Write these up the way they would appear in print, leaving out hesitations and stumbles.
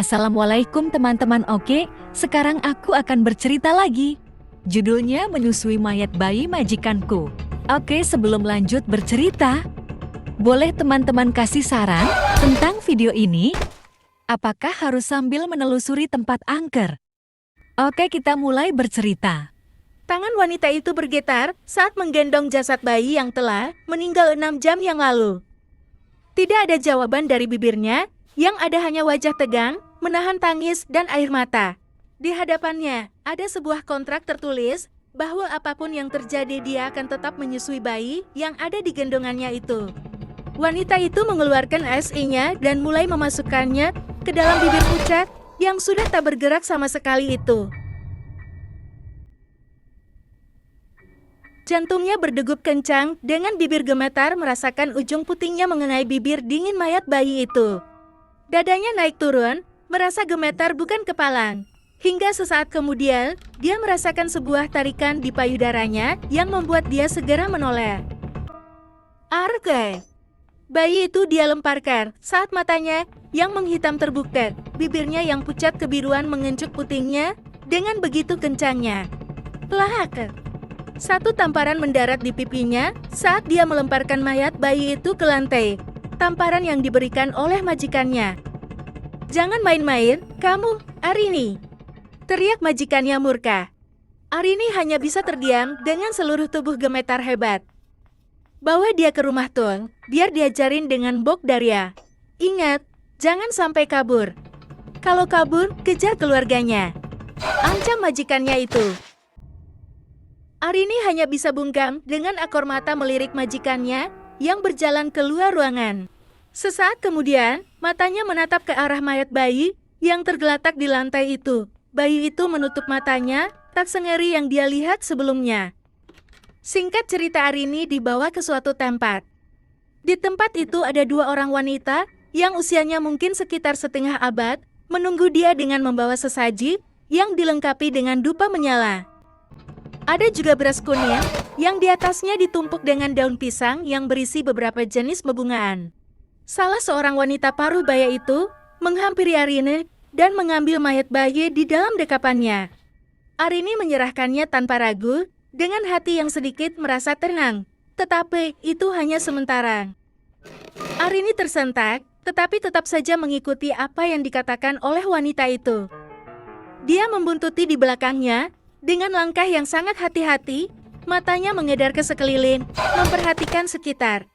Assalamualaikum teman-teman. Oke, sekarang aku akan bercerita lagi. Judulnya Menyusui Mayat Bayi Majikanku. Oke, sebelum lanjut bercerita, boleh teman-teman kasih saran tentang video ini? Apakah harus sambil menelusuri tempat angker? Oke, kita mulai bercerita. Tangan wanita itu bergetar saat menggendong jasad bayi yang telah meninggal 6 jam yang lalu. Tidak ada jawaban dari bibirnya, yang ada hanya wajah tegang, menahan tangis dan air mata. Di hadapannya, ada sebuah kontrak tertulis bahwa apapun yang terjadi dia akan tetap menyusui bayi yang ada di gendongannya itu. Wanita itu mengeluarkan ASI-nya dan mulai memasukkannya ke dalam bibir pucat yang sudah tak bergerak sama sekali itu. Jantungnya berdegup kencang dengan bibir gemetar merasakan ujung putingnya mengenai bibir dingin mayat bayi itu. Dadanya naik turun, merasa gemetar bukan kepalang. Hingga sesaat kemudian, dia merasakan sebuah tarikan di payudaranya yang membuat dia segera menoleh. Arke! Bayi itu dia lemparkan saat matanya yang menghitam terbuka, bibirnya yang pucat kebiruan mengencuk putingnya dengan begitu kencangnya. Plahak! Satu tamparan mendarat di pipinya saat dia melemparkan mayat bayi itu ke lantai. Tamparan yang diberikan oleh majikannya. "Jangan main-main, kamu, Arini!" teriak majikannya murka. Arini hanya bisa terdiam dengan seluruh tubuh gemetar hebat. Bawa dia ke rumah Tung, biar diajarin dengan Bok Darya. Ingat, jangan sampai kabur. Kalau kabur, kejar keluarganya. Ancam majikannya itu. Arini hanya bisa bungkam dengan akor mata melirik majikannya yang berjalan keluar ruangan. Sesaat kemudian, matanya menatap ke arah mayat bayi yang tergeletak di lantai itu. Bayi itu menutup matanya, tak sengeri yang dia lihat sebelumnya. Singkat cerita, Arini dibawa ke suatu tempat. Di tempat itu ada 2 orang wanita yang usianya mungkin sekitar setengah abad, menunggu dia dengan membawa sesaji yang dilengkapi dengan dupa menyala. Ada juga beras kuning yang di atasnya ditumpuk dengan daun pisang yang berisi beberapa jenis bebungaan. Salah seorang wanita paruh baya itu menghampiri Arini dan mengambil mayat bayi di dalam dekapannya. Arini menyerahkannya tanpa ragu, dengan hati yang sedikit merasa tenang. Tetapi itu hanya sementara. Arini tersentak, tetapi tetap saja mengikuti apa yang dikatakan oleh wanita itu. Dia membuntuti di belakangnya, dengan langkah yang sangat hati-hati, matanya mengedar ke sekeliling, memperhatikan sekitar.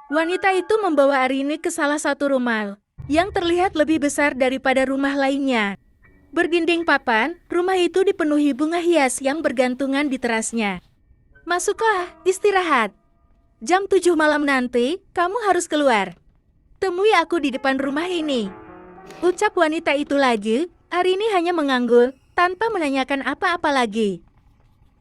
Wanita itu membawa Arini ke salah satu rumah, yang terlihat lebih besar daripada rumah lainnya. Berdinding papan, rumah itu dipenuhi bunga hias yang bergantungan di terasnya. "Masuklah, istirahat. Jam 7 malam nanti, kamu harus keluar. Temui aku di depan rumah ini." Ucap wanita itu lagi, Arini hanya mengangguk, tanpa menanyakan apa-apa lagi.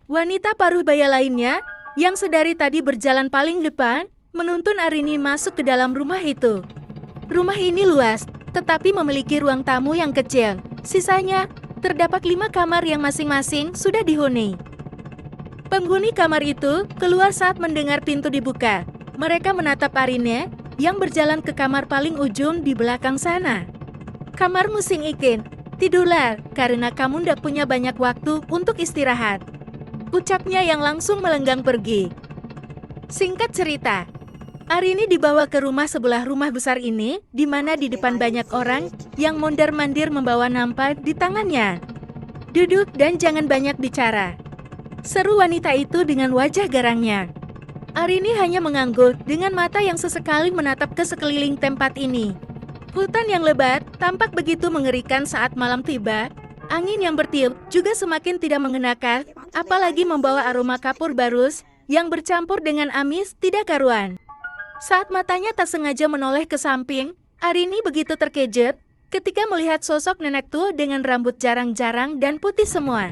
Wanita paruh baya lainnya, yang sedari tadi berjalan paling depan, menuntun Arini masuk ke dalam rumah itu. Rumah ini luas, tetapi memiliki ruang tamu yang kecil. Sisanya, terdapat 5 kamar yang masing-masing sudah dihuni. Penghuni kamar itu keluar saat mendengar pintu dibuka. Mereka menatap Arini yang berjalan ke kamar paling ujung di belakang sana. "Kamarmu sing ikin. Tidurlah, karena kamu ndak punya banyak waktu untuk istirahat," ucapnya yang langsung melenggang pergi. Singkat cerita, Arini dibawa ke rumah sebelah rumah besar ini, di mana di depan banyak orang yang mondar-mandir membawa nampan di tangannya. "Duduk dan jangan banyak bicara," seru wanita itu dengan wajah garangnya. Arini hanya mengangguk dengan mata yang sesekali menatap ke sekeliling tempat ini. Hutan yang lebat tampak begitu mengerikan saat malam tiba. Angin yang bertiup juga semakin tidak mengenakan, apalagi membawa aroma kapur barus yang bercampur dengan amis tidak karuan. Saat matanya tak sengaja menoleh ke samping, Arini begitu terkejut ketika melihat sosok nenek tua dengan rambut jarang-jarang dan putih semua.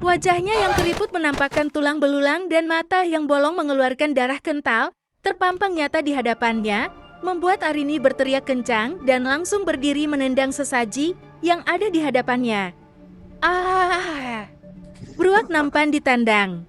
Wajahnya yang keriput menampakkan tulang belulang dan mata yang bolong mengeluarkan darah kental, terpampang nyata di hadapannya, membuat Arini berteriak kencang dan langsung berdiri menendang sesaji yang ada di hadapannya. "Ah!" Beruak nampan ditendang.